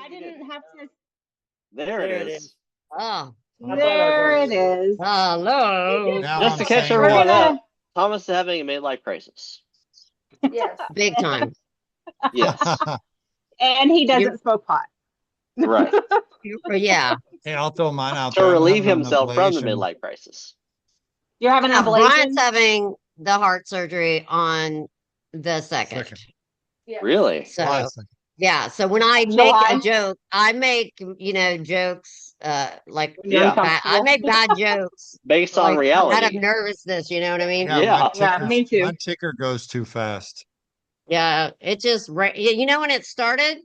I didn't have to. There it is. Oh, There it is. hello. Now Just I'm to catch saying everyone gonna- up, Thomas is having a midlife crisis. Yes. Big time. Yes. And he doesn't smoke pot. Right. Yeah. Hey, I'll throw mine out To there. I'm relieve having an himself from the ablation. midlife crisis. You're having an Brian's ablation? having the heart surgery on the second. Yes. Really? So Classic. yeah. So when I make July? a joke, I make, jokes, like You're Yeah. uncomfortable. I make bad jokes Based on like, reality. out of nervousness, you know what I mean? Yeah. Me too. My ticker goes too fast. Yeah, it just you know when it started?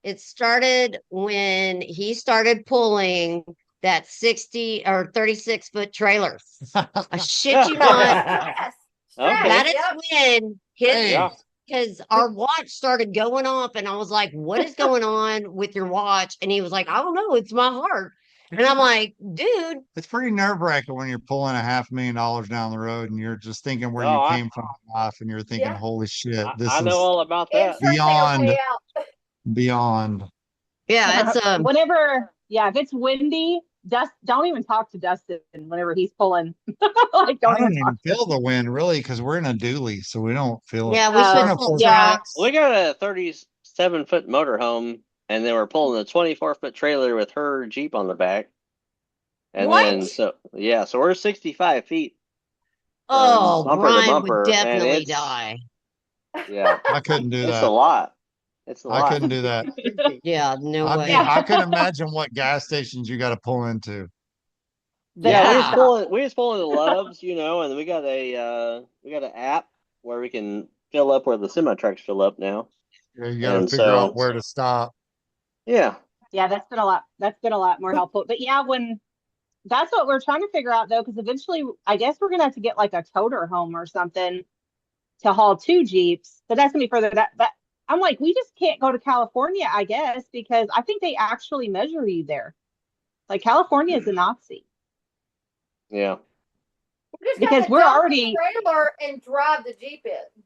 It started when he started pulling that 60 or 36-foot trailer. I shit you not. Yes. Okay. That is Yep. when his Hey. Yeah. because our watch started going off, and I was like, "What is going on with your watch?" And he was like, "I don't know, it's my heart." And I'm like, "Dude, It's pretty nerve-wracking when you're pulling $500,000 down the road and you're just thinking where Oh, you I- came from in life, and you're thinking, Yeah. holy shit, this I know is all about that. Insurance ain't gonna pay out. beyond. yeah, it's Whenever, if it's windy, don't even talk to Dustin whenever he's pulling. Like, I don't don't even even talk. feel the wind really because we're in a dually, so we don't feel it. yeah, we Oh, should pull yeah. trucks." We got a 37-foot motorhome, and then we're pulling a 24-foot trailer with her Jeep on the back. And then, What? so we're 65 feet. Oh, bumper to Brian bumper, would and definitely it's- die. Yeah. I couldn't do It's that. a lot. It's a I lot. couldn't do that. Yeah, no I way. mean, I can imagine what gas stations you got to pull into. Yeah, we Yeah. just pulling the Loves, and then we got an app where we can fill up where the semi trucks fill up now. You got to And figure so- out where to stop. Yeah. Yeah, that's been a lot. That's been a lot more helpful. But yeah, that's what we're trying to figure out though, because eventually I guess we're gonna have to get like a toter home or something to haul 2 Jeeps. But that's gonna be further. That I'm like, we just can't go to California, I guess, because I think they actually measure you there. Like California is a Nazi. Yeah. Just Because have to we're dump the already- trailer and drive the Jeep in.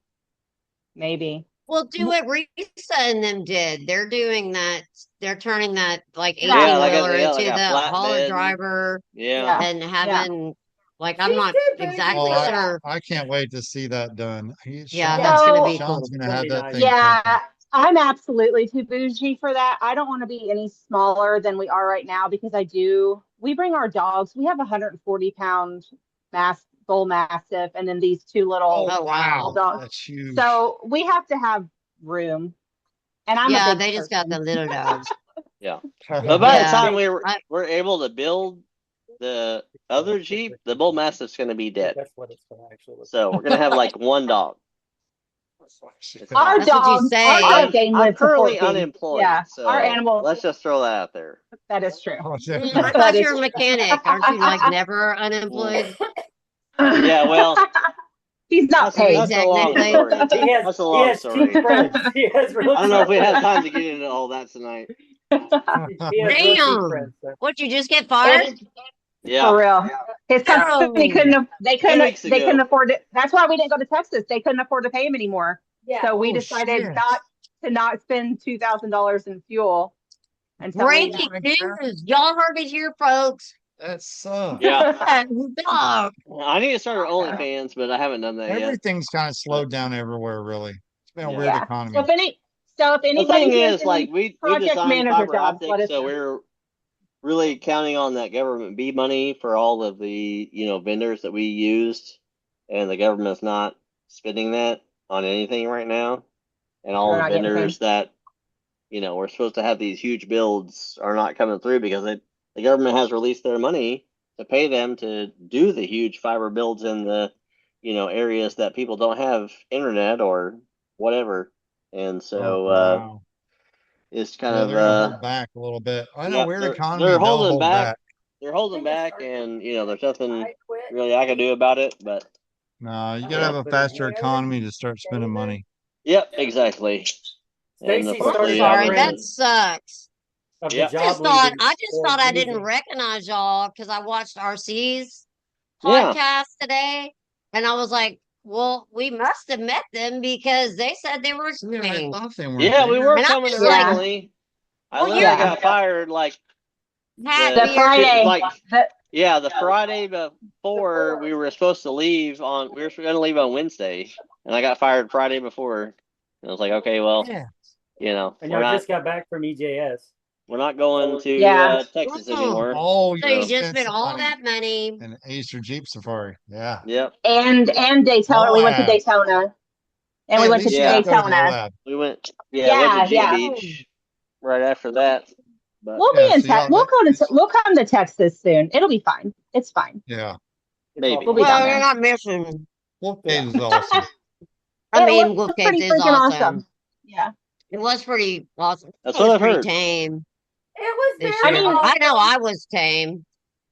Maybe. Well, do what Risa and them did. They're doing that. They're turning that like 18 Yeah, wheeler like a into the hauler flatbed. driver Yeah. and having like I'm She's not too bougie exactly for that. sure. I can't wait to see that done. Yeah, that's gonna be Sean's cool. gonna have that thing. Yeah, I'm absolutely too bougie for that. I don't want to be any smaller than we are right now because we bring our dogs. We have a 140-pound bull mastiff and then these 2 little Oh, wow. dogs. That's huge. So we have to have room. And I'm a Yeah, big they just got the person. little dogs. Yeah. But by Yeah. the time I- we're able to build the other Jeep, the Bull Mastiff's going to be dead. That's what it's going to actually look So we're going to have like one dog. Our That's what you dogs, say. our game I'm lives currently support team. unemployed. Yeah, so our animals. Let's just throw that out there. That is true. Oh, shit. I That thought is you were a mechanic. Aren't you like never unemployed? Yeah, well, He's not that's paid. a long Technically. story. He has, That's a he long has story. 2 friends. He has real I don't know if we friends. have time to get into all that tonight. He has real Damn. friends. So. What, you just get fired? Yeah. For real. His company No. they weeks ago. couldn't afford it. That's why we didn't go to Texas. They couldn't afford to pay him anymore. Yeah. So we Oh, decided shit. not spend $2,000 in fuel until Breaking news. Y'all heard it here, folks. That sucks. Yeah. Dog. I need to start an OnlyFans, but I haven't done that yet. Everything's kind of slowed down everywhere, really. It's been a weird Yeah. economy. So if The anybody thing has is, any like, we project designed manager fiber jobs, let optics, us so know. we're really counting on that government B money for all of the, vendors that we used, and the government's not spending that on anything right now. And all They're the not getting vendors that, we're supposed to have these huge builds are not coming through because the government has released their money to pay them to do the huge fiber builds in the, areas that people don't have internet or whatever. And so, wow. it's kind Yeah, of, they're gonna hold back a little bit. I know, yeah, weird they're- economy. they're They'll holding hold back. back. they're holding back, and there's nothing I quit. really I can do about it. But No, you gotta have a faster economy to start spending money. yep, exactly. And Stacie I'm started sorry, out that running sucks. of the Yeah. job I leaving just for thought I didn't losing. recognize y'all because I watched RC's Yeah. podcast today, and I was like, "Well, we must have met them because they said they were Yeah, I coming." thought they weren't Yeah, we there. were And I'm coming just like- originally. I Well, literally yeah. got fired like Had The beer. Friday, like the, yeah, the Friday before we were supposed to leave on we were going to leave on Wednesday, and I got fired Friday before. And I was like, okay, well, Yeah. you know, And we're y'all not just got back from EJS. we're not going to Yeah. Texas Oh. anymore. Oh, So you you just spent spent some all money that money. in an Easter Jeep Safari. Yeah. Yep. and Daytona. We went to Moab. Daytona. And Hey, we at went to least you Yeah. didn't go to Daytona. Moab. We went Yeah, went to G yeah. Beach right after that. But We'll Yeah, be in so y'all, We'll come to Texas soon. It'll be fine. It's fine. yeah. It's Maybe. all We'll be down Well, you're there. not missing. Wolfgate is awesome. I It mean, was Wolfcake pretty is freaking awesome. Yeah. It was pretty awesome. That's It what was I've pretty heard. tame It was this very year. I mean, I know awesome. I was tame.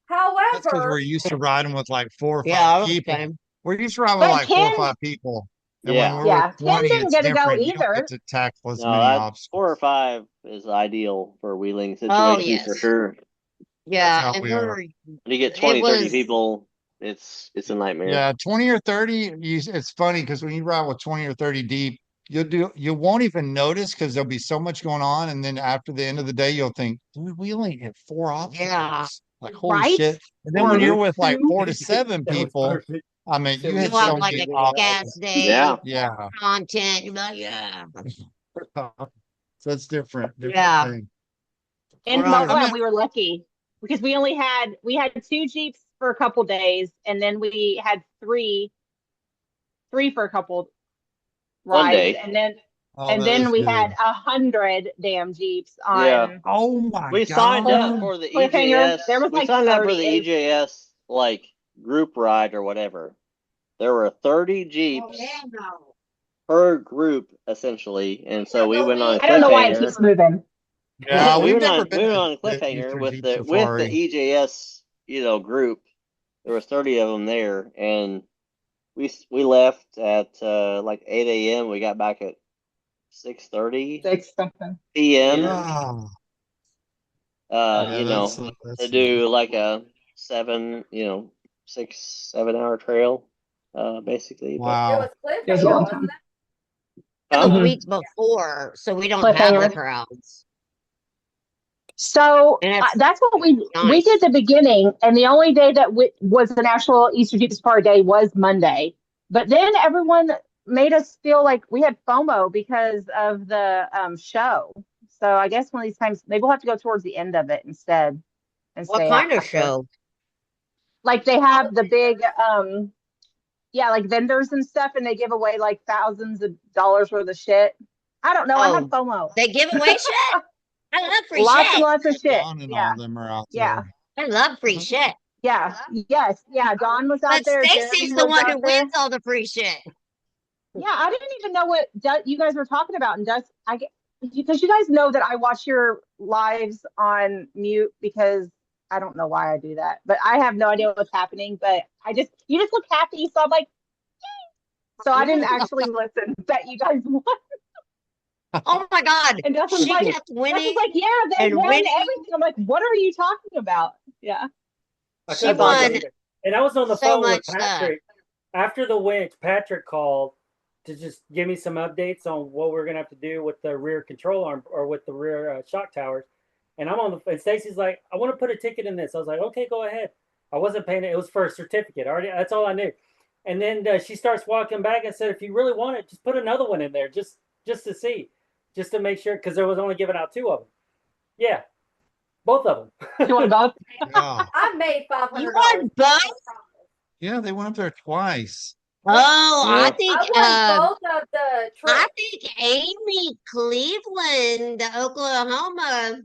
That's because However, we're used to riding with like 4 or 5 Yeah, I was people. tame. We're used to riding with But like 4 or Ken, 5 people. And when Yeah. we're yeah, with Ken 20, didn't it's get to go different. You don't either. get to tackle as No, many that obstacles. 4 or 5 is ideal for wheeling Oh, situations for yes. sure. Yeah, how and we are. When you get it 20, 30 was, people, it's a nightmare. Yeah, 20 or 30, it's funny because when you ride with 20 or 30 deep, you won't even notice because there'll be so much going on. And then after the end of the day, you'll think, dude, we only hit 4 obstacles. yeah. Like, holy Right? shit. And then Or when you're Mhm. with like 2. 4 to 7 That was people, perfect. I mean, So you we hit You have so like many a Yeah. kick-ass obstacles. day Yeah. Yeah. content. You're like, yeah. So it's different Yeah. thing. In We're on. I Moab, mean, we were lucky because we had 2 Jeeps for a couple days, and then we had three for a couple One rides, day. oh, and that is then we had good. 100 damn Jeeps Yeah. on Oh my We signed up God. for the Cliffhanger. There EJS. was We like signed up for 30. the EJS like group ride or whatever. There were 30 Oh, Jeeps hell no. per group essentially, and so we went on I don't know why it Cliffhanger. keeps moving. Yeah, We we've went never on been we went to on the Cliffhanger Eastern with Jeep the Safari. EJS, group. There was 30 of them there, and we left at like 8 a.m. We got back at 6:30 6 something. p.m. Oh, You yeah, know, that's to do like a 6, 7 hour trail, basically. But it wow. was It was a cliffhanger, long wasn't time. The huh? Mhm. week before, so we don't have the Cliffhanger. crowds. So And it's that's what we nice. did the beginning, and the only day that was an actual Easter Jeep Safari day was Monday. But then everyone made us feel like we had FOMO because of the show. So I guess one of these times maybe we'll have to go towards the end of it instead and What stay kind of after. show? Like they have the big yeah, like vendors and stuff, and they give away like thousands of dollars worth of shit. I don't know. I have Oh, FOMO. they give away shit? I love free Lots and shit. lots of shit. Dawn and Yeah. all them are out Yeah. there. I love free shit. Yeah. Yes. Yeah. Dawn was out But there. Stacey's Jeremy the was one who out there. wins all the free shit. Yeah, I didn't even know what you guys were talking about. And because you guys know that I watch your lives on mute because I don't know why I do that, but I have no idea what's happening. But you just look happy, so I'm like, so I didn't actually listen that you guys won. Oh my God. And Dustin's She like, kept winning yeah, they and won winning. everything. I'm like, what are you talking about? Yeah. She That's won awesome. And I was on the so phone with much stuff. Patrick after the winch. Patrick called to just give me some updates on what we're gonna have to do with the rear control arm or with the rear shock towers. And I'm on the and Stacey's like, I want to put a ticket in this. I was like, okay, go ahead. I wasn't paying it. It was for a certificate. Already, that's all I knew. And then she starts walking back and said, if you really want it, just put another one in there, just to see, just to make sure, because there was only giving out 2 of them. Yeah, both of them. You want both? Yeah. I made $500. You won both? Yeah, they went up there twice. Oh, Yeah. I think I won both of the trips. I think Amy Cleveland, the Oklahoma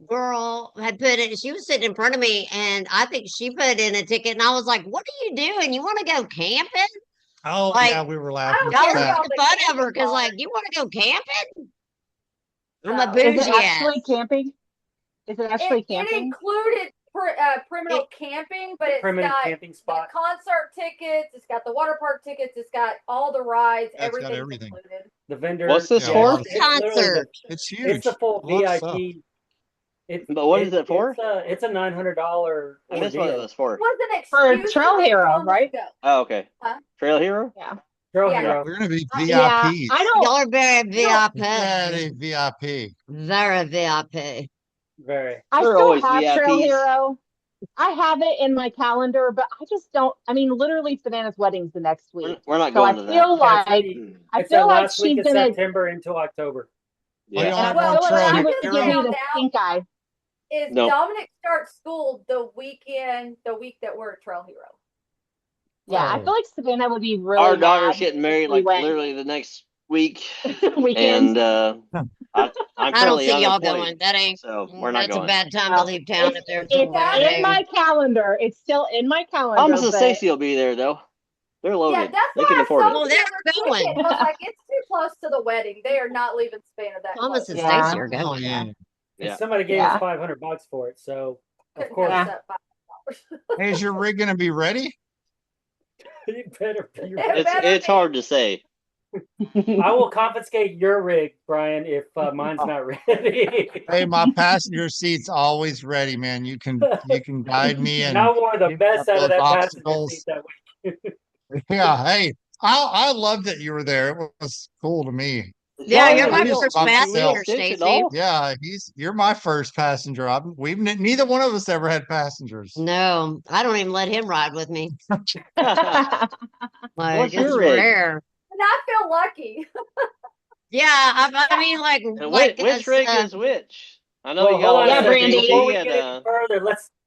girl, had put it. She was sitting in front of me, and I think she put in a ticket. And I was like, "What are you doing? You want to go camping?" Oh, Like, yeah, we were I laughing. don't Y'all care were about making the fun of camping her because, part. like, you want to go camping? I'm No. a Is bougie it actually ass. camping? Is it actually It camping? included criminal camping, but it's Permanent got camping the spot. concert tickets, it's got the water park tickets, it's got all the rides, That's got everything's everything. included. The vendor. What's this Yeah, for? a lot of It's literally Concert. It's it's huge. the full A lot of stuff. VIP. But what is it for? It's a $900 I missed what it ordeal. was for. It was an For excuse Trail for me Hero, promise right? to go. Oh, okay. Huh? Trail Hero? Yeah. Trail Yeah. Hero. We're gonna be Yeah, VIPs. I don't. Y'all are very VIP. Very VIP. Very VIP. Very. I We're still always have Trail VIPs. Hero. I have it in my calendar, but I just don't. I mean, literally, Savannah's wedding's the next week, We're not so I going to that. feel Yeah, like I it's feel that like last week she's of gonna, September into October. Oh, Yeah. y'all and I have Well, on feel like Trail she what would I give just me Hero? the found out stink eye. is No. Dominic starts school the week that we're at Trail Hero. Yeah, I Oh. feel like Savannah would be really Our daughter's mad getting if married we like went literally the next week, weekend. and I'm I don't currently see y'all unemployed, going. That ain't. so we're not That's a going. bad time to Well, leave town it's if there's a it's in wedding. my calendar. It's still in my calendar, Thomas and but Stacie will be there though. They're Yeah, loaded. that's They why can I afford sold Well, it. the they're other going. ticket. I was like, it's too close to the wedding. They are not leaving Savannah that Thomas close. and Yeah. Stacie are Oh, going. yeah. And Yeah. somebody gave Yeah. us $500 for it, so of Couldn't course pass Yeah. that $5. Hey, is your rig gonna be ready? you better be It ready. better It's be. hard to say. I will confiscate your rig, Brian, if mine's not ready. Hey, my passenger seat's always ready, man. You can guide me And and I wore the give me best out of those that passenger obstacles. seat that week. Yeah, hey, I love that you were there. It was cool to me. Yeah, Y'all you're have my a wheel- first by two-wheel passenger, myself. stitch at Stacie. all? Yeah, you're my first passenger. We've neither one of us ever had passengers. No, I don't even let him ride with me. Like What's it's your rig? rare. And I feel lucky. Yeah, I mean, like And like which rig is which? I know Well, you got hold on Yeah, a one second. Brandy. Before we GT get and any further,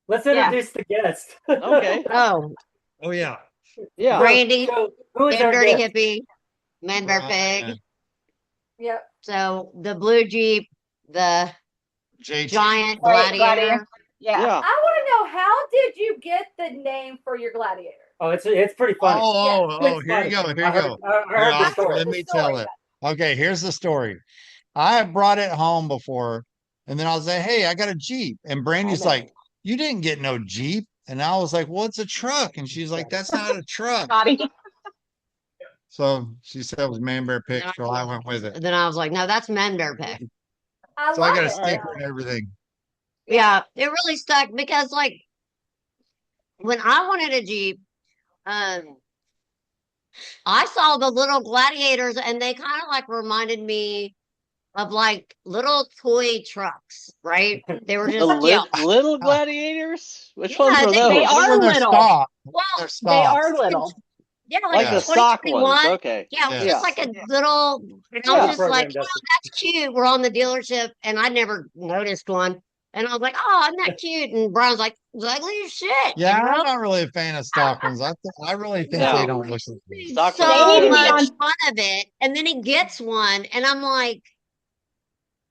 let's Yeah. introduce the guest. okay. oh, Oh yeah. Yeah. Brandy So who is and our Dirty guest? Hippie, Man Bear Pig. Brian, Yep. So the blue Jeep, the JT. giant Right, Gladiator. Yeah. Yeah. I want to know, how did you get the name for your Gladiator? Oh, it's pretty funny. Oh, It's here you funny. go. Here you go. I Here, heard the I'll- story. let me tell it. Okay, here's the story. I had brought it home before, and then I was like, hey, I got a Jeep. And Brandy's like, you didn't get no Jeep. And I was like, well, it's a truck. And she's like, that's not a truck. Scotty. So she said it was Man Bear Pig, so I went with it. And then I was like, no, that's Man Bear Pig. I So I love got a it. sticker and everything. Yeah, it really stuck because like when I wanted a Jeep, um, I saw the little Gladiators and they kind of like reminded me of like little toy trucks, right? They were The just cute. little gladiators? Which Yeah, ones were they those? are When they're little. stopped. Well, They're They stopped. are little. yeah, Like like the stock ones. 2021. Okay. Yeah, it was Yeah. just like a little, and I Yeah. was just like, Program oh, does it. that's cute. We're on the dealership, and I never noticed one. And I was like, oh, isn't that cute? And Brian's like, it's ugly as shit. Yeah, you know? I'm not really a fan of stock ones. I really think No. they don't look good. Made Stock so ones are good. much fun of it. And then he gets one, and I'm like,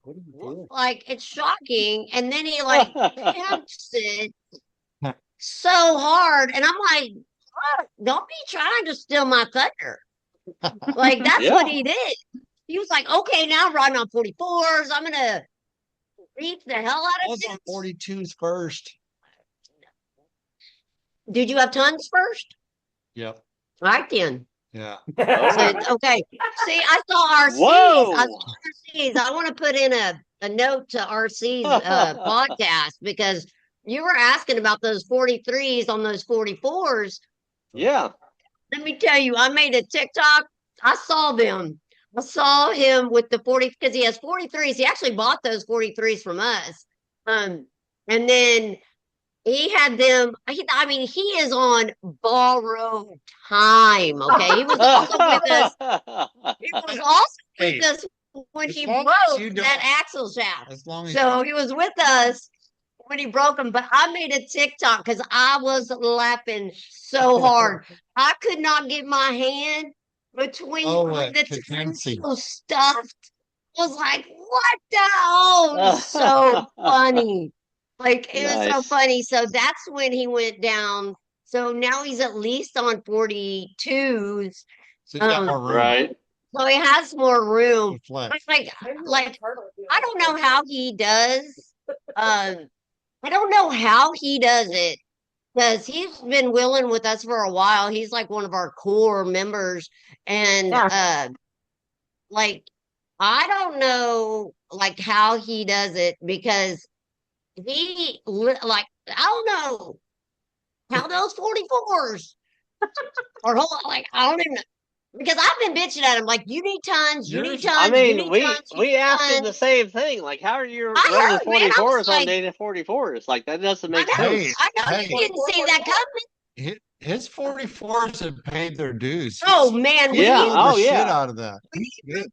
What are you doing? like, it's shocking. And then he like pimps it so hard. And I'm like, "What? Don't be trying to steal my thunder." Like, that's what Yeah. he did. He was like, okay, now I'm riding on 44s. I'm gonna beat the hell I out of was on this. 42s first. Did you have tons first? Yep. All right, then. Yeah. So, okay. See, I saw RCs. Whoa. I saw RCs. I want to put in a note to RC's podcast because you were asking about those 43s on those 44s. Yeah. Let me tell you, I made a TikTok. I saw them. I saw him with the 40 because he has 43s. He actually bought those 43s from us. And then he had them. I mean, he is on borrowed time. Okay. He was also with us. He was also Hey, with us when as he long broke as you don't- that axle shaft. As long as So he was with us when he broke them, but I made a TikTok because I was laughing so hard. I could not get my hand between like, the Kaczynski. tensile stuffed. I was like, what the? Oh, it was so funny. Like, it was so Nice. funny. So that's when he went down. So now he's at least on 42s. So you got more room. Right. So he has more room. to flex. But like I don't know how he does. I don't know how he does it because he's been willing with us for a while. He's like one of our core members, and like I don't know like how he does it because like I don't know how those 44s or hold on, like I don't even know. because I've been bitching at him like, you need tons, you need tons. I you mean, need we tons, you we need asked him the tons. same thing. Like, how are you I running heard, man. I was 44s on like, native 44s? Like, that doesn't I make know, Hey, sense. I know hey, you didn't see that coming. his 44s have paid their dues. Oh man, Yeah. we The Oh, shit yeah. out of that. He's good.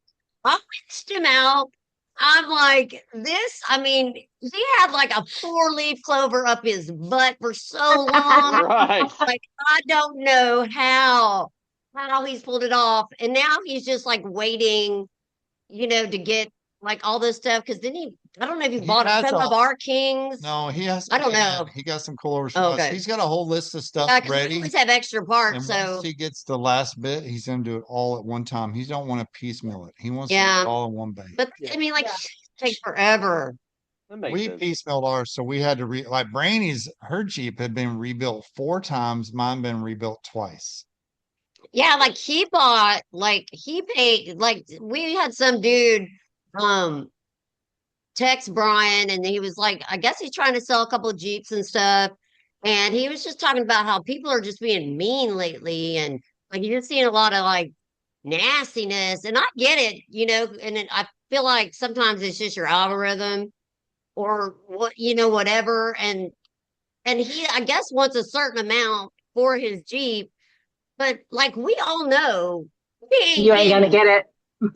I rinsed him out. I'm like, this, I mean, he had like a 4-leaf clover up his butt for so long. Right. Like, I don't know how he's pulled it off. And now he's just like waiting, to get like all this stuff. Cause then I don't know if he He bought has some a- of our kings. No, he has. I don't know. He got some cool over Oh, shots. okay. He's got a whole list of stuff Yeah, cause we ready. always have extra parts. And So once he gets the last bit, he's gonna do it all at one time. He don't want to piecemeal it. He wants to do Yeah. it all in one bag. but I mean, like, take forever. That makes We sense. piecemealed ours, so we had to like Brandy's. Her Jeep had been rebuilt 4 times. Mine been rebuilt twice. Yeah, like he bought, like he paid, like we had some dude text Brian, and he was like, I guess he's trying to sell a couple of Jeeps and stuff. And he was just talking about how people are just being mean lately, and like you're seeing a lot of like nastiness. And I get it, and I feel like sometimes it's just your algorithm or what, whatever. And he, I guess, wants a certain amount for his Jeep, but like we all know, You ain't gonna get it.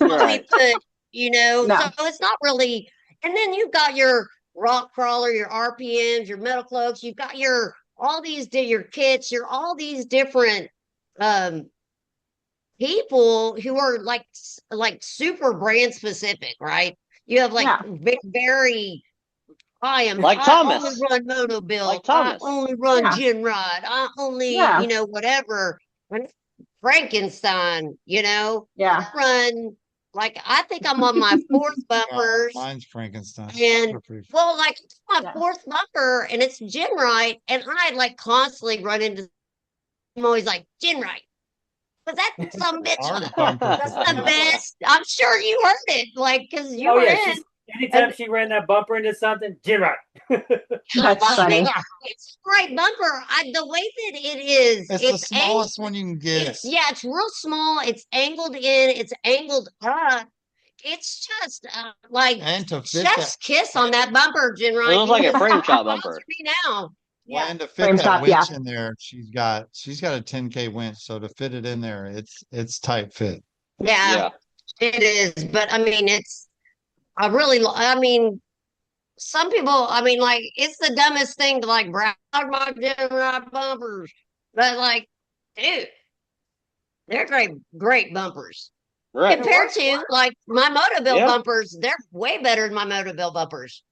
Right. put, No. so it's not really. And then you've got your rock crawler, your RPMs, your metal cloaks, you've got your your kits, all these different people who are like super brand specific, right? You have like Yeah. very Like I Thomas. only run moto build. Like Thomas. I only run Yeah. gin ride. I only, Yeah. whatever. And Frankenstein, Yeah. I run like I think I'm on my 4th bumpers. Mine's Frankenstein. And They're pretty- well, like it's my Yeah. 4th bumper and it's gin right. And I like constantly run into I'm always like, gin right. Was that some bitch? Our bumpers That's are the good. best. I'm sure you heard it. Like, cause you Oh were yeah, in. anytime she ran that bumper into something, gin right. That's funny. It's a great bumper. The way that it is, It's the smallest one you can get. it's real small. It's angled in. It's angled up. It's just like And to fit that, chef's kiss on that bumper, Jen. It Right? looks like a frame shot bumper. Me now. Yeah. and to fit Frame that shop, winch in there, she's got a 10K winch. So to fit it in there, it's tight fit. Yeah, it is. But I mean, I mean, some people, I mean, like, it's the dumbest thing to like brag my Jen Ride bumpers. But like, dude, they're great bumpers. Right. Compared to like my Motoville Yeah. bumpers, they're way better than my Motoville bumpers.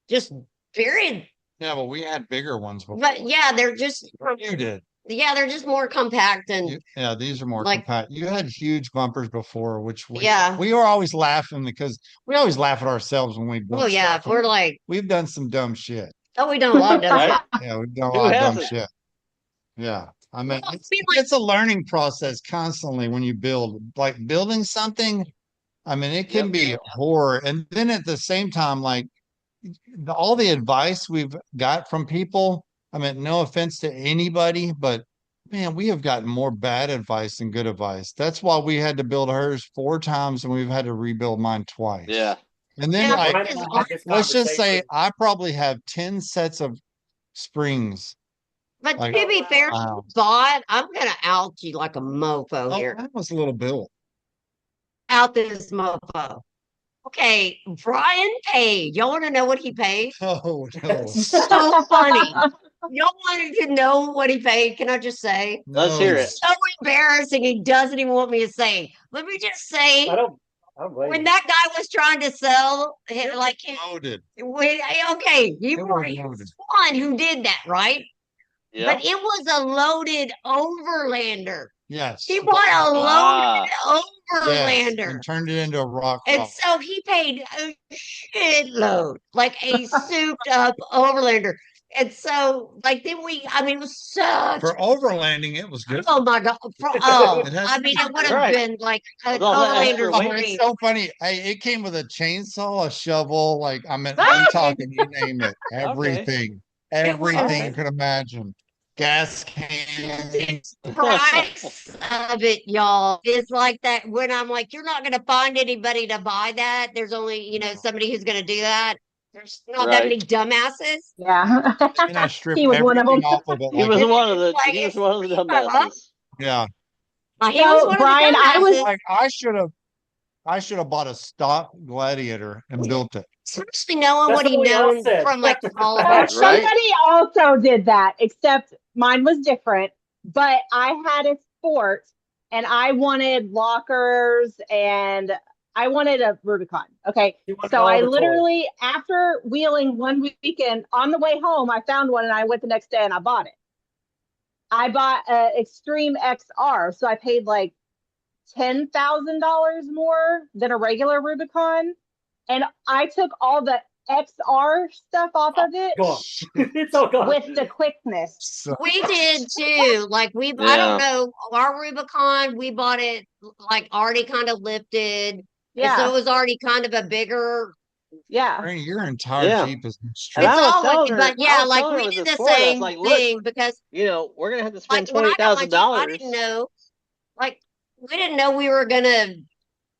Just period. Yeah, but we had bigger ones before. But yeah, they're just You did. they're just more compact and Yeah, these are more like- compact. You had huge bumpers before, which Yeah. we were always laughing because we always laugh at ourselves when we build oh yeah, stuff. we're like, We've done some dumb shit. oh, we don't love them. Right? Yeah, we've done a Who lot of dumb hasn't? shit. Yeah. I mean, Well, I it's, mean, like- it's a learning process constantly when you build. Like building something, I mean, it can Yep. be horror. And then at the same time, like all the advice we've got from people, I mean, no offense to anybody, but man, we have gotten more bad advice than good advice. That's why we had to build hers 4 times and we've had to rebuild mine twice. Yeah. And then Yeah, like, Brian and I had this let's just say conversation. I probably have 10 sets of springs. But Like- to be fair, Wow. thought I'm gonna out you like a mofo Oh, here. that was a little built. Out this mofo. Okay, Brian paid. Y'all want to know what he paid? Oh no. So funny. Y'all wanted to know what he paid. Can I just say? Let's hear it. So embarrassing. He doesn't even want me to say. Let me just say, I don't blame when you. that guy was trying to sell, like, Loaded. okay, he It was was loaded. one who did that, right? Yeah. But it was a loaded overlander. Yes. He bought a loaded Yes, overlander. and turned it into a rock. And crawler. so he paid a shitload, like a souped up overlander. And so, like, then I mean, it was such, For overlanding, it was good. oh my God. It has I to mean, be it would have right. been like an With all that extra overlander weight. It's dream. so funny. Hey, it came with a chainsaw, a shovel, like I'm talking, you name it, everything, everything you could imagine. gas cans. Price of it, y'all, is like that when I'm like, you're not going to find anybody to buy that. There's only, somebody who's going to do that. There's not that many dumbasses. Yeah. And I strip He was one of everything them. off of it. He Like, was It's one of the like, he was it's one of the dumbasses. yeah. He was So, one Brian, of the I was- dumbasses. Like I should have bought a stock Gladiator and built it. Especially knowing That's what he what we all known said. from like all of So our Right. somebody also did that, except mine was different. But I had a Sport, and I wanted lockers, and I wanted a Rubicon. Okay, You wanted so all I the toys. literally, after wheeling one weekend, on the way home, I found one, and I went the next day and I bought it. I bought a Extreme XR, so I paid like $10,000 more than a regular Rubicon, and I took all the XR stuff off of it Gone. It's all gone. with the quickness. So, We did too. Like I Yeah. don't know, our Rubicon, we bought it like already kind of lifted. And so Yeah, it was already kind of a bigger. yeah. Randy, your entire Yeah. Jeep is And straight. It's I was all telling like, her- but I yeah, was like telling her we with did the the Sport, I was same like, look, thing because we're gonna have to like spend when I got my Jeep, I $20,000. didn't know, like we didn't know we were gonna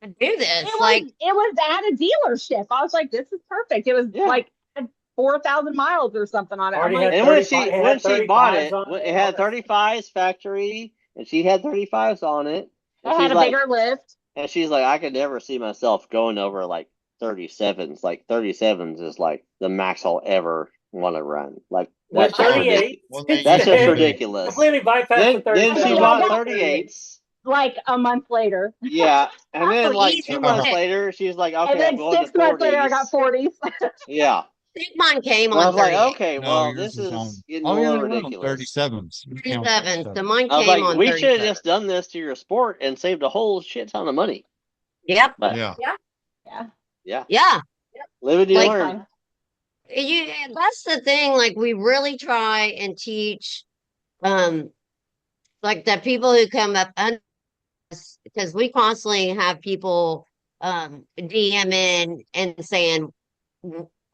do this. It was at a dealership. I was like, this is perfect. It was Yeah. like had 4,000 miles or something on it. I'm Already like, had And when 35 she it when had she bought 35s it, on it had 35s factory, and she had 35s on it. And it had she's a like, bigger lift. and she's like, I could never see myself going over like 37s. Like 37s is like the max I'll ever want to run. Like With that's just 38. ridiculous. Well, they That's just used to be. ridiculous. Completely bypassed the Then she 37. bought Yeah. 38s. Like a month later. Yeah, and then Oh, like easy 2 months money. later, she's like, And okay, I'm then going to 6 months later, I 40s. got 40s. Yeah, I think mine came and I on was like, 38. okay, No, well, yours this is on. is getting Oh, more yeah, they were on ridiculous. 37s. You count 37. So 37. mine I was came like, on we should 37. have just done this to your Sport and saved a whole shit ton of money. Yep. But Yeah. yeah, Yeah. live and you Like, learn. That's the thing. Like we really try and teach, like the people who come up under us, because we constantly have people DMing and saying,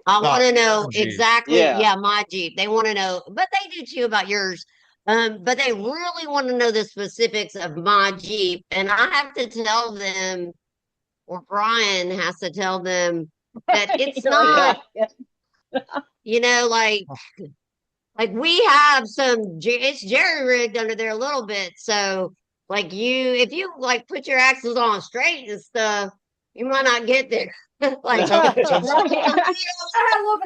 I want to know your Jeep. exactly, Yeah. my Jeep. They want to know, but they do too about yours. But they really want to know the specifics of my Jeep. And I have to tell them, or Brian has to tell them that it's You're like, not, like we have it's jerry rigged under there a little bit. So like if you like put your axles on straight and stuff, you might not get there. Like Right. I had a little bit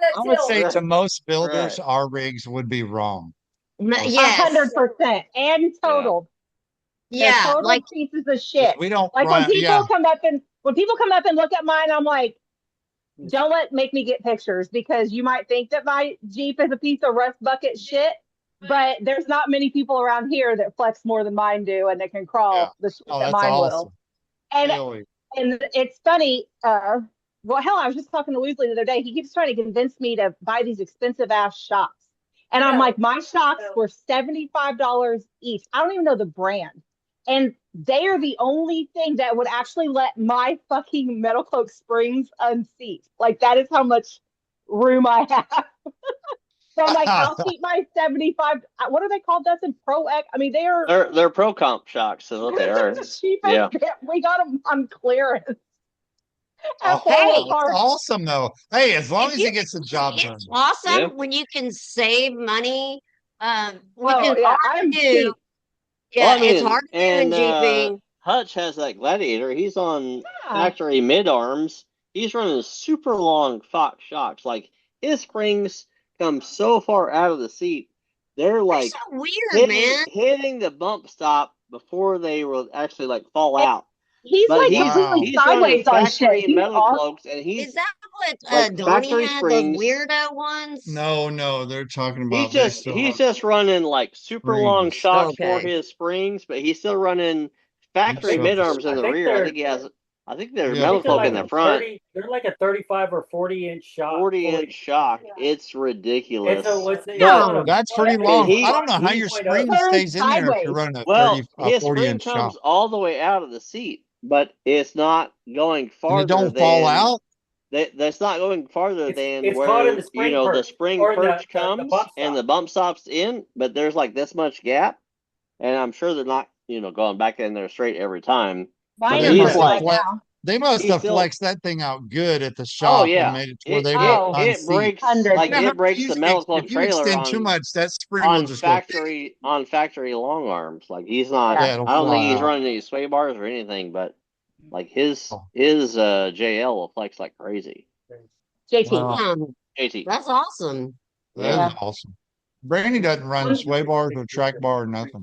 I of would tilt. say Right. to most builders, Right. our rigs would be wrong. yes, 100% and totaled. They're yeah, total like pieces of shit. We don't Like run. when people Yeah. come up and look at mine, I'm like, don't make me get pictures, because you might think that my Jeep is a piece of rust bucket shit, but there's not many people around here that flex more than mine do, and that can crawl Yeah. the shit Oh, that that's mine awesome. will. And Really. and it's funny. Well, hell, I was just talking to Weasley the other day. He keeps trying to convince me to buy these expensive ass shocks, and I'm No. like, my shocks No. were $75 each. I don't even know the brand, and they are the only thing that would actually let my fucking metal cloak springs unseat. Like, that is how much room I have. So I'm like, I'll keep my 75. What are they called? That's in Pro X. I mean, they are They're pro comp shocks is what they are. the cheapest. Yeah. We got them on clearance. Oh, At Florida hey, Park. that's awesome though. Hey, as long if as you it gets the job done. it's awesome Yeah. when you can save money. Which Oh is yeah, hard I'm to cheap. do. Yeah, Well, I mean, it's hard to do in and Jeeping. Hutch has that Gladiator. He's on Yeah. factory mid arms. He's running super long Fox shocks. Like his springs come so far out of the seat, they're They're like so weird, man. hitting the bump stop before they will actually like fall out. He's But like he's completely he's running sideways on factory shit. He's metal awesome. cloaks, and he's Is that what like Donnie factory had? springs. Those weirdo ones? No, they're talking about He's they just still he's have just running like super long springs. shocks for Okay. his springs, but he's still running You factory still have mid the arms in I the think rear. I they're- think he has. I think there's Yeah. I metal think they're cloak like in the a front. 30. They're like a 35 or 40-inch shot. 40-inch shock. Yeah. It's ridiculous. It's a, No. That's pretty mean, long. he- I don't know how he- your spring Turns stays in there if sideways. you're running a Well, 30, his 40 spring inch comes shot. all the way out of the seat, but it's not going And farther it don't fall than- out. That's not going farther than it's caught in where the spring the perch, spring or perch the comes bump and stop. the bump stops in, but there's like this much gap, and I'm sure they're not going back in there straight every time. Mine But are he's good right like now. They must he's have still. flexed that thing out good at the Oh shop and yeah, made it to where it they it won't Oh, it unseat. breaks hundreds. like You know, it breaks the metal club if you trailer extend too much, that spring will just go. on factory long arms. Like he's not. Yeah. Yeah, it'll I don't think fly he's out. running any sway bars or anything, but like his Oh. JL will flex like crazy. JT. Wow. JT. That's awesome. That is Yeah. awesome. Brandy doesn't run sway bars or track bar or nothing.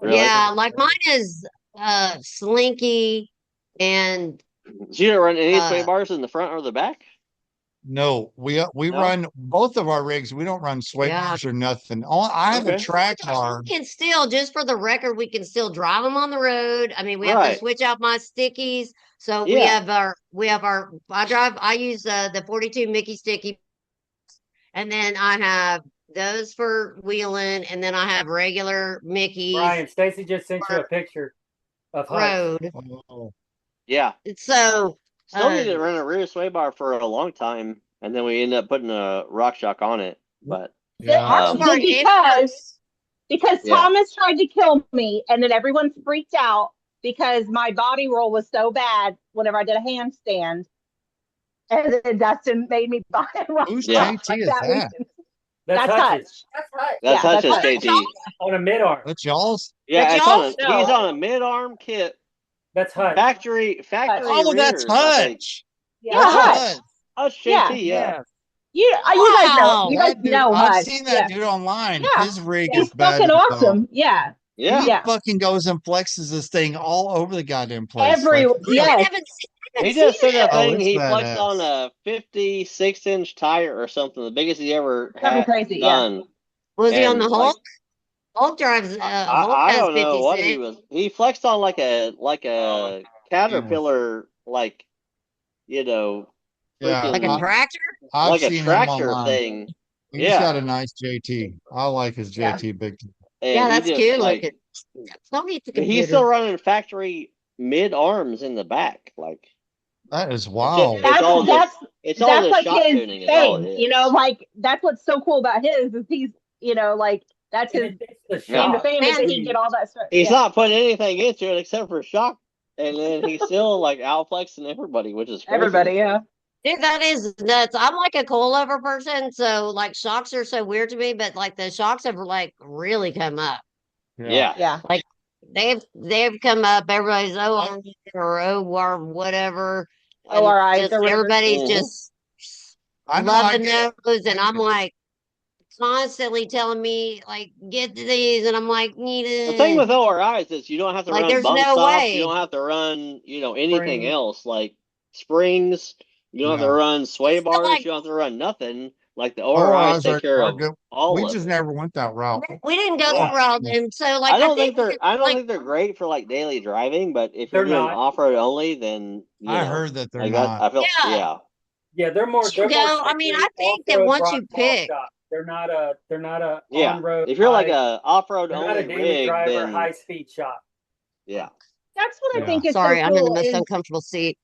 Really? Yeah, like mine is slinky and So you don't run any sway uh bars in the front or the back? No, we No? run both of our rigs. We don't run sway yeah. bars or nothing. I have a Okay. track bar. We can still, just for the record, we can still drive them on the road. I mean, we have to Right. switch out my stickies. So Yeah. I use the 42 Mickey sticky, and then I have those for wheeling, and then I have regular Mickey's Brian, Stacie just sent you a picture of Hutch. road. Oh, Yeah. So Still need to run a rear sway bar for a long time, and then we end up putting a rock shock on it. But yeah. ours were Because Yeah. Thomas tried to kill me, and then everyone freaked out because my body roll was so bad whenever I did a handstand. And then Dustin made me buy a rock Whose Yeah. shock JT like is that. that? That's That's Hutch's Hutch. That's Hutch. that's Yeah, Hutch's that's JT. on a mid arm. That's y'all's. Yeah, That's it's on y'all's? he's No. on a mid arm kit. That's Hutch. Factory Oh, that's rears, I think. Hutch. Yeah, That's Hutch. Hutch Yeah. JT, yeah. You guys know. You guys That dude, know I've Hutch. seen that Yeah. dude online. Yeah. His rig He's is bad. fucking awesome. Yeah. Yeah. He Yeah. fucking goes and flexes this thing all over the goddamn place. Every Like, I yes. haven't He seen just said that it. Oh, thing it's he flexed badass. on a 56-inch tire or something, the biggest he ever Something had crazy, yeah. done. Was he on the And, Hulk? like, Hulk drives. Hulk I has don't know what he 56. was. He flexed on like a Caterpillar, like Yeah, freaking Like a tractor? I've like a seen him tractor online. thing. He's Yeah. got a nice JT. I like his Yeah. JT big time. And Yeah, he that's just, cute. like, Look at. Don't hit the but computer. he's still running factory mid arms in the back. Like That is it's wild. it's all That's it's all that's the like shot his tuning is all it thing. is. You know, like that's what's so cool about his is he's like that's his And it's the claim to shock. fame is that he Man. can get all that stuff. He's Yeah. not putting anything into it except for shock, and then he's still like outflexing everybody, which is crazy. Everybody, yeah. Dude, that is nuts. I'm like a coilover person, so like shocks are so weird to me, but like the shocks have like really come up. Yeah. Yeah. Like they've come up. Everybody's or whatever. And ORIs just or whatever. everybody's Mhm. just I know I loving get- those, and I'm like constantly telling me like get these, and I'm like The thing with ORIs is you don't have to Like, run there's bump no stops. way. You don't have to run, anything Springs. else like springs. You don't have to Yeah. run sway It's not bars. like- You don't have to run nothing. Like the ORIs ORIs take care are of good. all We of just it. never went that route. we didn't go Yeah. the route, and so like I don't think that, I don't like, think they're great for like daily driving, but if you're They're doing not. off road only, then I heard that they're like not. that. I feel Yeah. Yeah, they're more. You They're go, more I mean, I strictly think that off-road once you rock wall pick- shop. They're not a Yeah. on-road. If you're like high- a off road they're not a only daily rig, driver, then high-speed shop. yeah, That's what Yeah. I think is sorry, so I'm in the cool most is uncomfortable seat.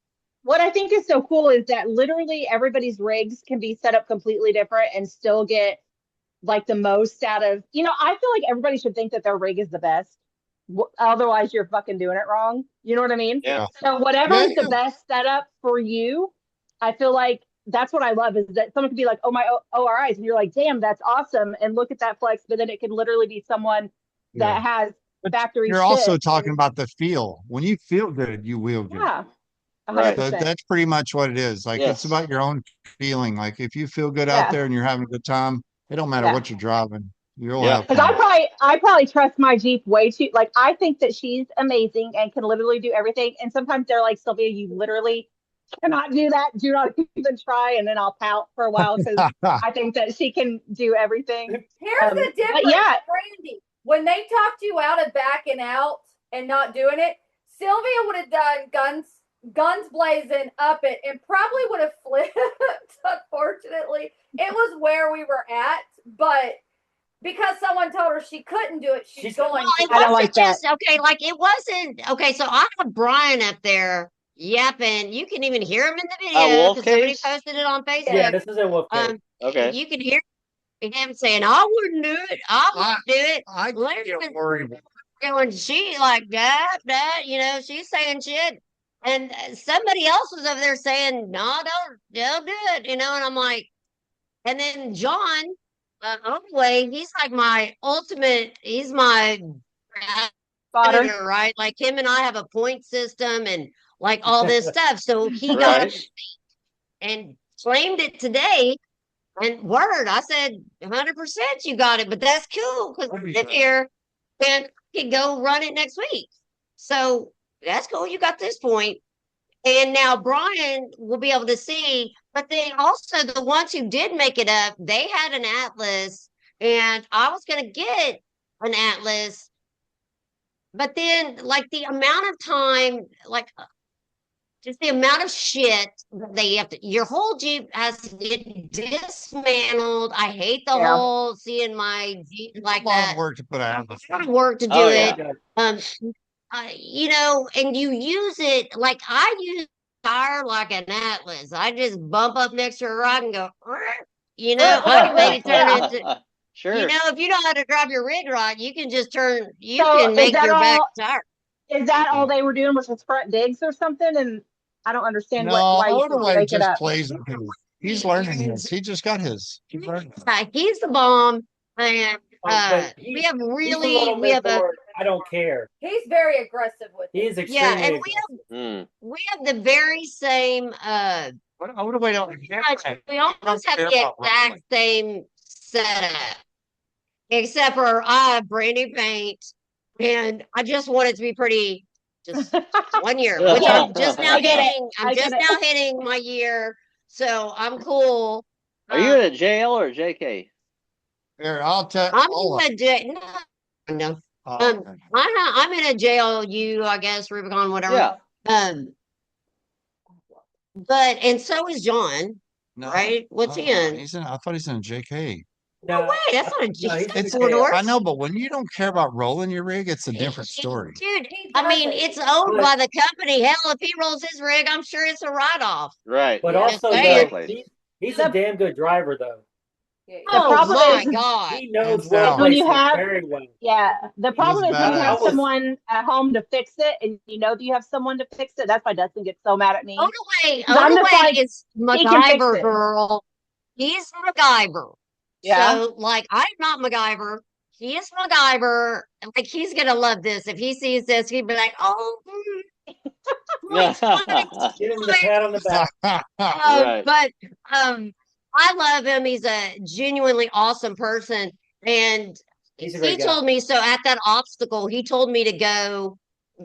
what I think is so cool is that literally everybody's rigs can be set up completely different and still get like the most out of, I feel like everybody should think that their rig is the best. Otherwise you're fucking doing it wrong. You know what I mean? yeah. So whatever is Yeah. the best setup for you, I feel like that's what I love is that someone could be like, oh, my ORIs. And you're like, damn, that's awesome. And look at that flex. But then it could literally be someone that has factory You're also shit. talking about the feel. When you feel good, you wheel good. Yeah. Right. 100%. That's pretty much what it is. Like Yes. it's about your own feeling. Like if you feel good Yeah. out there and you're having a good time, it don't matter Yeah. what you're driving. You'll Yeah. have Because fun. I probably trust my Jeep way too. Like I think that she's amazing and can literally do everything. And sometimes they're like, Sylvia, you literally cannot do that. Do not even try. And then I'll pout for a while because I think that she can do everything. Here's the but difference, yeah. Brandy. When they talked you out of backing out and not doing it, Sylvia would have done guns blazing up it and probably would have flipped. Unfortunately, it was where we were at, but because someone told her she couldn't do it, she's going Well, it to. I don't wasn't like that. just okay. Like it wasn't okay. So I have Brian up there Yep, and you can even hear him in the A video wolf because somebody case? posted it on Facebook. Yeah, this is a wolf case. Okay. You can hear him saying, "I wouldn't do it. I wouldn't do it." I get worried. Going, she like that, she's saying shit, and somebody else was over there saying, "No, don't do it," and I'm like, and then John, Oakway, he's like my ultimate. He's my Spotter. editor, right? Like him and I have a point system and like all this stuff. So he got Right. up and claimed it today. And word, I said 100% you got it, but that's cool because I'm in here and I can go run it next week. So that's cool. You got this point. And now Brian will be able to see, but then also the ones who did make it up, they had an Atlas, and I was going to get an Atlas, but then like the amount of time, like just the amount of shit that they have to, your whole Jeep has to get dismantled. I hate the Yeah. whole seeing my Jeep like A lot that. of work to put out. It's a lot of work to do Oh, it. yeah. And you use it like I use tire like an Atlas. I just bump up next to a rock and go, I can make it turn into, Sure. if you know how to drive your rig right, you can just turn, you So can is make that your back all- tire. Is that all they were doing was just front digs or something? And I don't understand No, why you think Oldaway make it just up. plays with his. He's learning his. He just got his. He's learning. He's the bomb. And But we have he's a really, little we bit have a, more, I don't care. He's very aggressive with He it. is extremely and aggressive. we have the very same, What Oldaway don't we almost have the exact same setup, except for I have brand new paint, and I just want it to be pretty. Just 1 year, which I'm just now I get it. hitting. I'm I just get it. now hitting my year, so I'm cool. Are you in a JL or a JK? Here, I'll tell. I'm in a no. Okay. I'm in a JLU, I guess, Rubicon, whatever. Yeah. But and so is John, No, right? What's he in? He's in. I thought he's in a JK. No way, that's not a Jeep. he's That's in four a doors. I know, but when you don't care about rolling your rig, it's a different story. Dude, He I mean, doesn't. it's owned But- by the company. Hell, if he rolls his rig, I'm sure it's a write-off. Right. But Yeah. also, Exactly. he's a damn good driver, though. Yeah, The Oh problem my is- God. He knows Hands road down. When you placement have- very well. Yeah. The problem is when you bad. have I was- someone at home to fix it and you know that you have someone to fix it. That's why Dustin gets so mad at me. Oldaway I'm just like, is he can fix MacGyver it. girl. He's MacGyver. Yeah. So, like, I'm not MacGyver. He is MacGyver. Like, he's gonna love this. If he sees this, he'd be like, "Oh." Give him the pat on the back. Right. But I love him. He's a genuinely awesome person, and He's a he great guy. told me so at that obstacle. He told me to go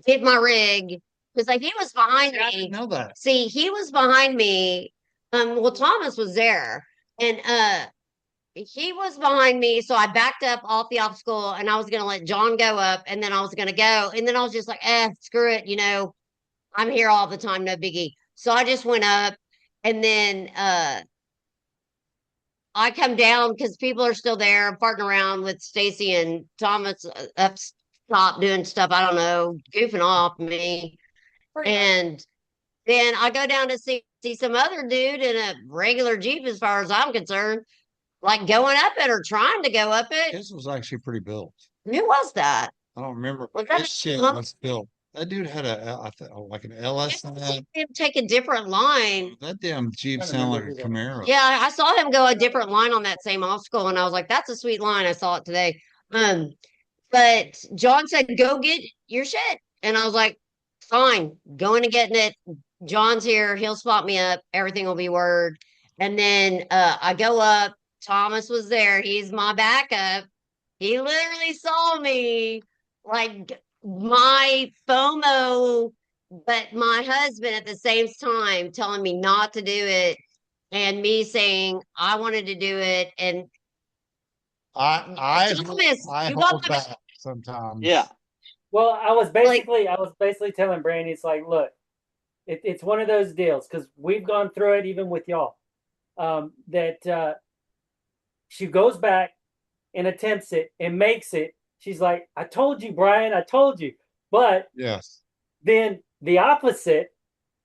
get my rig because like he was behind I me. didn't know that. See, he was behind me. Well, Thomas was there, and he was behind me. So I backed up off the obstacle, and I was gonna let John go up, and then I was gonna go, and then I was just like, screw it, I'm here all the time, no biggie. So I just went up, and then I come down because people are still there, farting around with Stacie and Thomas up top doing stuff. I don't know, goofing off me. pretty much. And then I go down to see some other dude in a regular Jeep, as far as I'm concerned, like going up it or trying to go up it. His was actually pretty built. Who was that? I don't remember, Was but that his shit huh? was built. That dude had like an LS in that. Him take a different line. That damn Jeep I sounded like remember a who that Camaro. Yeah, I saw him go a different line on that same obstacle, and I was like, "That's a sweet line." I saw it today. But John said, "Go get your shit," and I was like, "Fine, going and getting it." John's here; he'll spot me up. Everything will be word. And then I go up. Thomas was there. He's my backup. He literally saw me like my FOMO, but my husband at the same time telling me not to do it, and me saying I wanted to do it. And I Thomas, I you got hold my back sometimes. Yeah. Well, I was basically telling Brandy, it's like, look, it's one of those deals because we've gone through it even with y'all. That she goes back and attempts it and makes it. She's like, I told you, Brian, I told you. But Yes. then the opposite,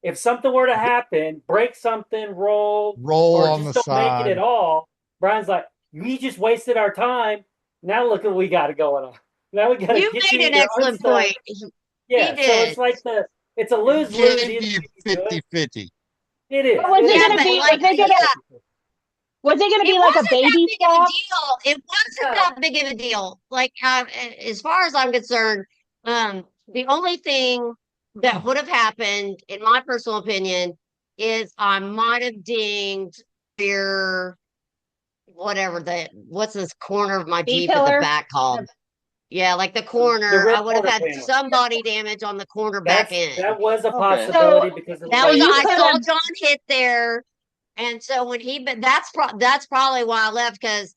if something were to happen, break something, roll or on just the don't make side. it at all, Brian's like, we just wasted our time. Now look at what we got going on. Now we got to You get you made an either excellent unstuck. point. Yeah, so did. it's like it's a lose-lose. Give Either you way you do it. 50-50. It is. But was it Yeah, gonna but be? like, Was it gonna it be like a wasn't that baby big of a swap? deal. It wasn't that big of a deal. Like, as far as I'm concerned, the only thing that would have happened, in my personal opinion, is I might have dinged your whatever what's this corner of my Jeep at the pillar? back called? Yeah, like the The corner. rear I would have quarter had panel. some body damage on the corner back end. That was a Okay. possibility So- because of That So was you I could saw have- John hit there, and so when but that's probably why I left because,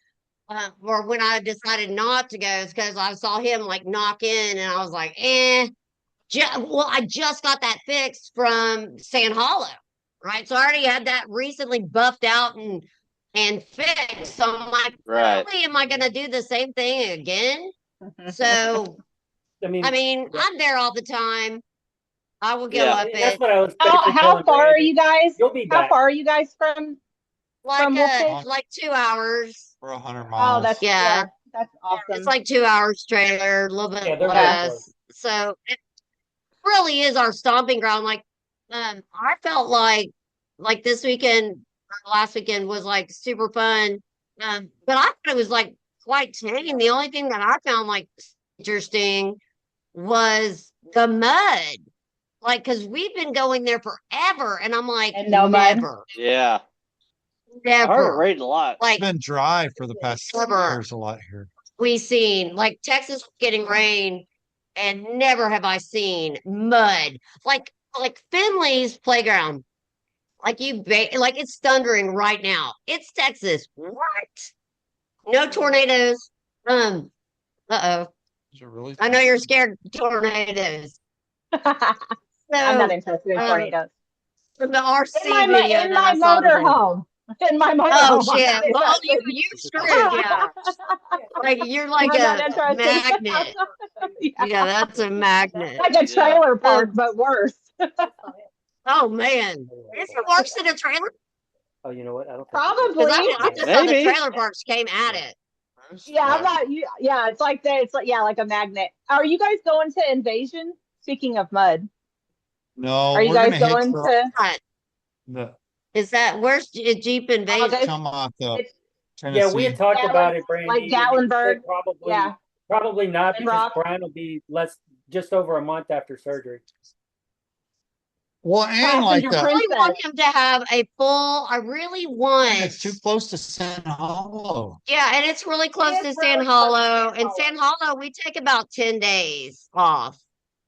or when I decided not to go, is because I saw him like knock in, and I was like, well, I just got that fixed from Sand Hollow, right? So I already had that recently buffed out and fixed. So I'm like, Right. really, am I going to do the same thing again? So I mean, I'm there all the time. I will go Yeah. up that's it. what I was. How basically how telling far are Brandy. you guys? You'll be How back. far are you guys from? Like Wolfpit? like 2 hours. For 100 Oh, miles. that's Yeah. that's awesome. It's like 2 hours trailer, a little bit Yeah, they're very less. close. So it really is our stomping ground. Like, I felt like this weekend, or last weekend was like super fun. But I thought it was like quite tame. The only thing that I found like interesting was the mud. Like, cause we've been going there forever, and I'm like, And no mud? never, Yeah. I heard it never. rained a lot. Like, It's been dry for the past Never. years a lot here. we seen like Texas getting rain, and never have I seen mud like Finley's playground. Like like it's thundering right now. It's Texas. What? No tornadoes. Uh-oh. Is it really? I know you're scared of tornadoes. I'm not So interested in um, tornadoes. from the RC In my video in that my I saw today. motorhome. In my motorhome. Oh I'm shit! not Well, interested. you screwed, yeah. Like you're like I'm not a interested. magnet. Yeah, that's a magnet. Like a trailer park, but worse. Oh man, is it worse than a trailer? Oh, you know what? I don't think Probably. Because I just saw the Maybe. trailer parks came at it. Yeah, I'm not. Yeah, it's like that. It's like like a magnet. Are you guys going to Invasion? Speaking of mud, No, are you we're guys gonna going hit to? What? the Is that where's Jeep Invasion? there's- come off the It's- Tennessee. Yeah, we had talked Gatling- about it, Brandy. like and you said Gatlinburg. Probably, Yeah. probably not And because Rock. Brian will be just over a month after surgery. Well, and like Passenger I the really princess. want him to have a full. I really want. it's too close to San Hollow. Yeah, and it's really close It to is San really close to Hollow. San And San Hollow, we take about 10 days off.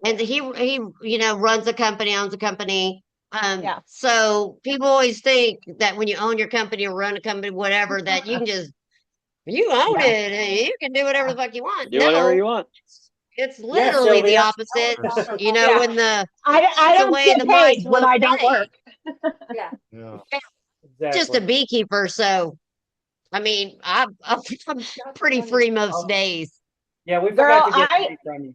And he runs a company, owns a company. Yeah. So people always think that when you own your company or run a company, whatever, that you can you own Yeah. it and you can do whatever the fuck you want. Do whatever you want. It's literally the Sylvia. opposite. You know, Yeah. when the I it's don't the way get the mice paid when will I don't pay. work. Yeah. Yeah. Exactly. Just a beekeeper, so I mean, I'm pretty free most days. Yeah, we Girl, forgot to get honey from you.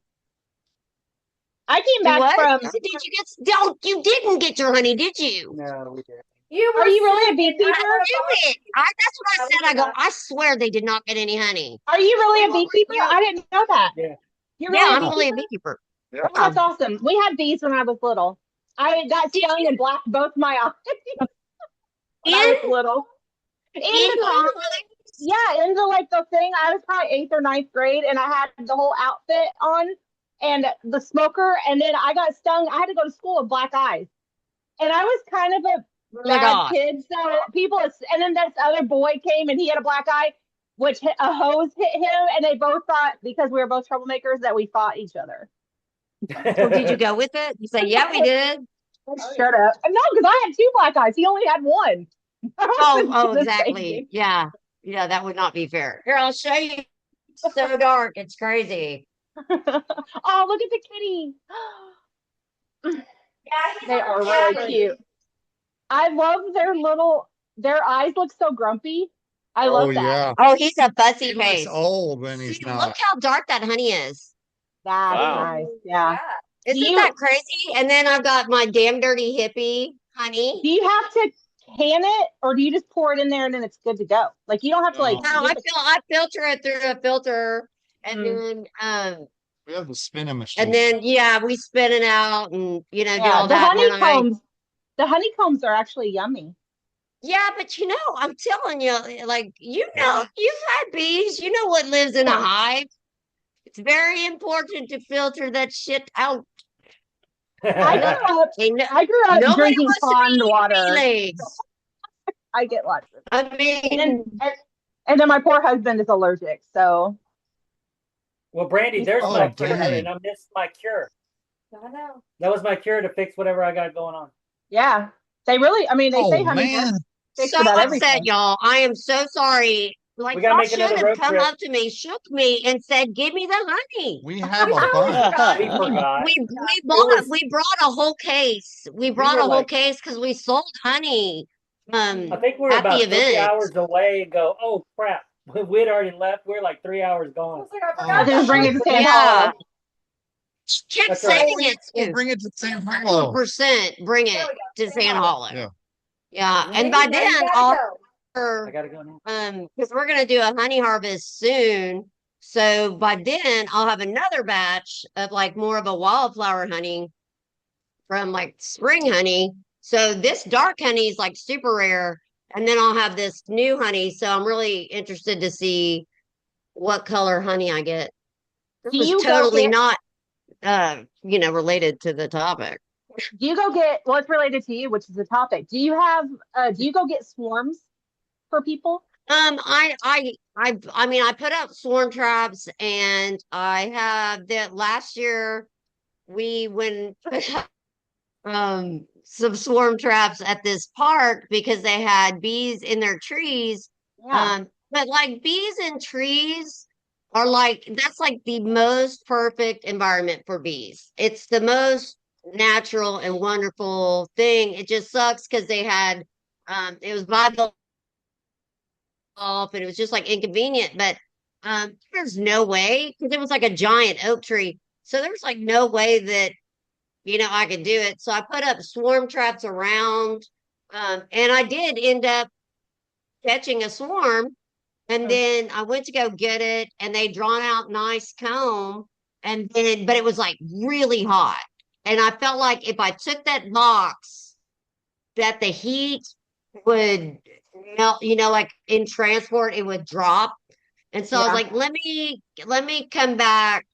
I came Do back what? from. Did you get? Don't you didn't get your honey, did you? No, we didn't. You were Are you really a sick and beekeeper? I I was knew it. That's what I said. I go. I swear they did not get any honey. Are you really a beekeeper? Yeah. I didn't know that. Yeah. You're Yeah, really I'm a really a beekeeper? beekeeper. Yeah. That's awesome. We had bees when I was little. I got stung and blacked both my eyes when I was little. In the honey? Yeah, into like the thing. I was probably 8th or 9th grade, and I had the whole outfit on and the smoker, and then I got stung. I had to go to school with black eyes, and I was kind of a Oh my bad God. kid. So people, and then this other boy came, and he had a black eye, which a hose hit him, and they both thought because we were both troublemakers that we fought each other. Well, did you go with it? You say, yeah, we did. Shut up! No, because I had 2 black eyes. He only had 1. Oh, This exactly. baby. Yeah. Yeah, that would not be fair. Here, I'll show you. It's so dark. It's crazy. Oh, look at the kitty. Yeah, They are really cute. I love their eyes look so grumpy. I love Oh that. yeah. Oh, he's a fussy He looks face. old when he's See, not. look how dark that honey is. That's Wow. nice. Yeah. Isn't that crazy? And then I've got my damn dirty hippie honey. Do you have to can it, or do you just pour it in there and then it's good to go? Like you don't have to like. No, I filter it through a filter, and then we have the spinning machine. and then we spin it out, and do all the that. honeycombs. The honeycombs are actually yummy. Yeah, but I'm telling you, like you've had bees. You know what lives in a hive. It's very important to filter that shit out. I grew up drinking pond water. I get lots of. I mean, and then my poor husband is allergic, so. Well, Brandy, there's my cure, and I missed my cure. I know. That was my cure to fix whatever I got going on. Yeah, they really. I mean, they say honey. So upset, y'all. I am so sorry. Like, y'all should have come up to me, shook me, and said, "Give me the honey." We have a bunch. We forgot. We brought a whole case. We brought a whole case because we sold honey. I think we're about 3 hours away and go, oh crap. We'd already left. We're like 3 hours gone. I didn't bring it to San Paulo. Kept saying it. We'll bring it to San Paulo. 100% bring it to San Paulo. Yeah. And by by then, I gotta go now. because we're gonna do a honey harvest soon. So by then I'll have another batch of like more of a wildflower honey from like spring honey. So this dark honey is like super rare. And then I'll have this new honey. So I'm really interested to see what color honey I get. This is totally not related to the topic. Do you go get what's related to you, which is the topic? Do you have do you go get swarms for people? I mean, I put out swarm traps, and I have that last year we went some swarm traps at this park because they had bees in their trees. But like bees in trees are like, that's like the most perfect environment for bees. It's the most natural and wonderful thing. It just sucks because they had it was by the off, and it was just like inconvenient, but there's no way, because it was like a giant oak tree, so there's like no way that I could do it. So I put up swarm traps around, and I did end up catching a swarm, and then I went to go get it, and they drawn out nice comb, and then but it was like really hot, and I felt like if I took that box that the heat would melt, like in transport it would drop. And so I was like, let me come back,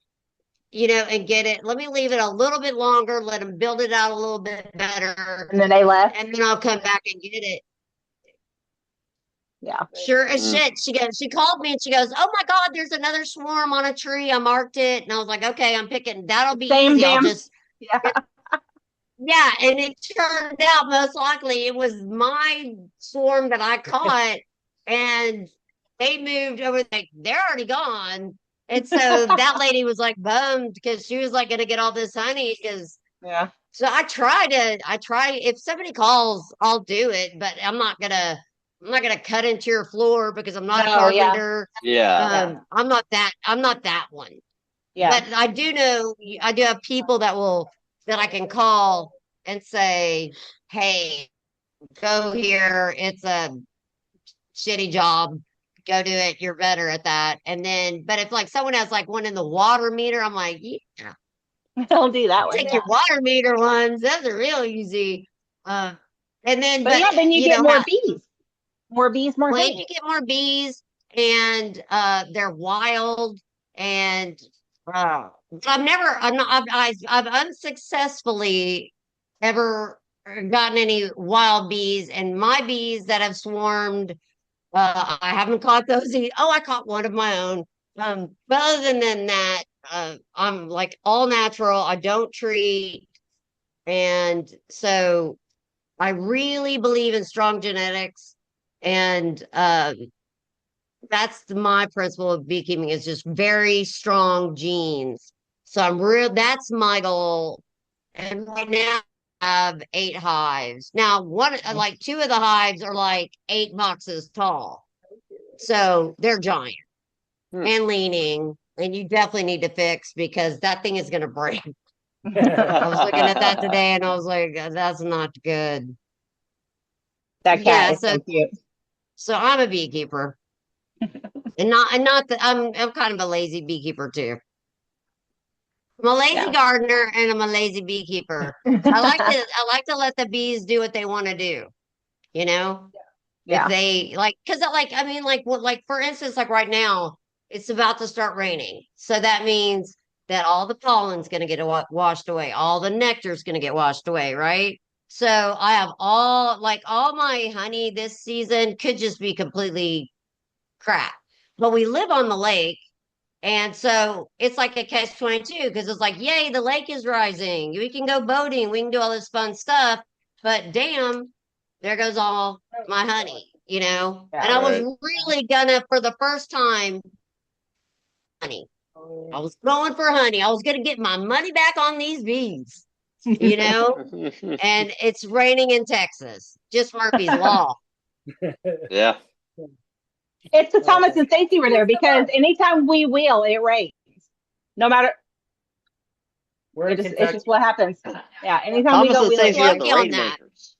and get it. Let me leave it a little bit longer, let them build it out a little bit better, and then they left, and then I'll come back and get it. Yeah, sure as shit. She called me and she goes, oh my god, there's another swarm on a tree, I marked it. And I was like, okay, I'm picking, that'll be easy. I'll just and it turned out most likely it was my swarm that I caught, and they moved over. Like, they're already gone, and so that lady was like bummed because she was like going to get all this honey. So I try. If somebody calls, I'll do it, but I'm not gonna cut into your floor because I'm not a carpenter. I'm not that one. But I do know I do have people that I can call and say, hey, go here. It's a shitty job. Go do it. You're better at that. And then, but if like someone has like one in the water meter, I'm like, yeah, I'll do that one. Take your water meter ones. Those are real easy. And then, then you get more bees. More bees, more honey. You get more bees, and they're wild, and I've unsuccessfully ever gotten any wild bees, and my bees that have swarmed, I haven't caught those. I caught one of my own. But other than that, I'm like all natural. I don't treat, and so I really believe in strong genetics, and that's my principle of beekeeping, is just very strong genes. So that's my goal. And right now I have 8 hives. Now like 2 of the hives are like 8 boxes tall. So they're giant and leaning, and you definitely need to fix because that thing is going to break. I was looking at that today and I was like, that's not good. That cat Yeah, is so cute. so I'm a beekeeper. And not that I'm kind of a lazy beekeeper too. I'm a lazy Yeah. gardener and I'm a lazy beekeeper. I like to let the bees do what they want to do. You know? If Yeah. they like, because like I mean, like for instance, like right now, it's about to start raining, so that means that all the pollen's going to get washed away, all the nectar's going to get washed away, right? So I have all my honey this season could just be completely crap, but we live on the lake. And so it's like a catch 22 because it's like, yay, the lake is rising. We can go boating. We can do all this fun stuff. But damn, there goes all my honey, you know? Yeah. And I was Right. really gonna, for the first time, honey. I was going for honey. I was gonna get my money back on these bees, you know? And it's raining in Texas. Just Murphy's Law. Yeah. It's the Thomas and Stacie were there because anytime we wheel, it rains. No matter, We're in it's Kentucky. just what happens. Yeah, anytime we Thomas go and wheeling. Stacie are the Lucky on that. rainmakers.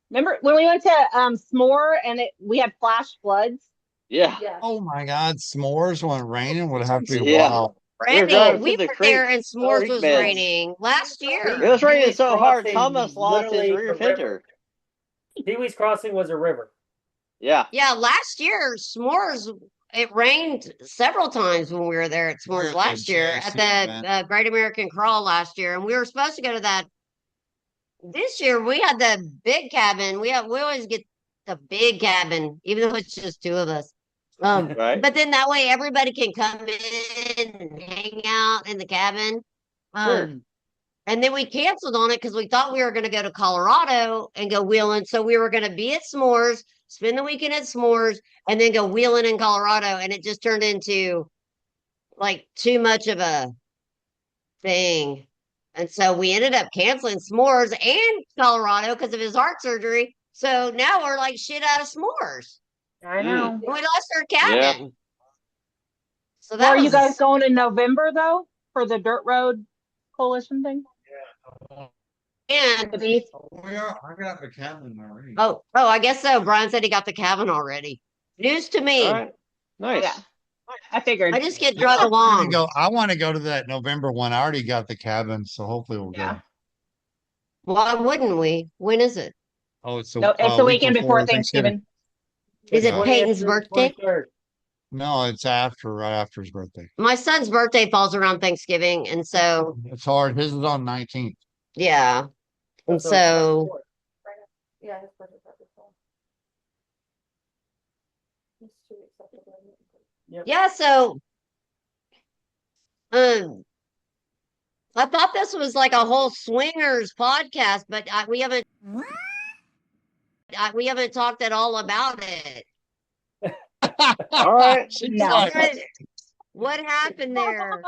Remember when we went to S'more and we had flash floods? Yeah. Yeah. Oh my God, s'mores when raining would have to be Yeah. wild. We were Brandy, driving we through the were there creek, and s'mores creek was beds. raining last It year. was raining Pee-wee's so hard, Crossing Thomas lost his literally rear the river. fender. Pee-wee's Crossing was a river. Yeah. Yeah, last year, s'mores, it rained several times when we were there at We're s'mores at last the year JC at the event. Great American Crawl last year, and we were supposed to go to that this year. We had the big cabin. We always get the big cabin, even though it's just two of us. Right. But then that way everybody can come in and hang out in the cabin. Sure. And then we canceled on it because we thought we were going to go to Colorado and go wheeling. So we were going to be at S'mores, spend the weekend at S'mores, and then go wheeling in Colorado. And it just turned into like too much of a thing. And so we ended up canceling S'mores and Colorado because of his heart surgery. So now we're like shit out of S'mores. I know. We lost our Yeah. cabin. So Well, that are you was guys going in November though for the Dirt Road Coalition thing? and The beef? We are. I got the cabin already. oh, I guess so. Brian said he got the cabin already. News to me. All right. Nice. Yeah. I figured. I just get drug along. I want to go to that November one. I already got the cabin, so hopefully we'll Yeah. go. Why wouldn't we? When is it? Oh, it's the No, it's the week weekend before Thanksgiving. Is it Yeah. Peyton's birthday? 23rd. No, it's right after his birthday. My son's birthday falls around Thanksgiving, and so It's hard. His is on 19th. yeah, and so Yeah, his birthday's right before. It's 2 weeks after the wedding. yeah, so I thought this was like a whole swingers podcast, but we haven't talked at all about it. All right. She's No. like, What happened there?